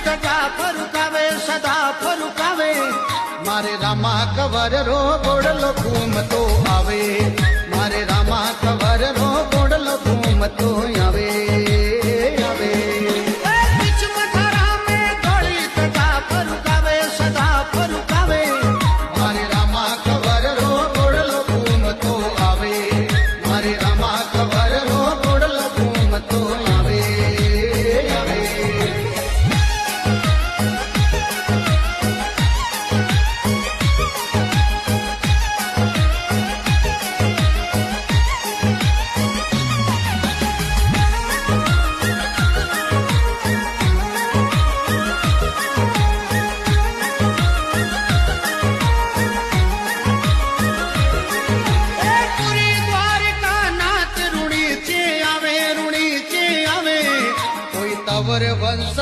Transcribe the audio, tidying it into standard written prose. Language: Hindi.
तजा फरुकावे सदा फरुकावे मारे रामा कवर रो गोड़लो घूमतो आवे मारे रामा कवर रो गोड़लो घूमतो आवे आवे बीच मथारा में गोड़ी तजा फरुकावे सदा फरुकावे मारे रामा कवर रो गोड़लो घूमतो आवे मारे रामा कवर रो गोड़लो घूमतो आवे आवे तवर वंश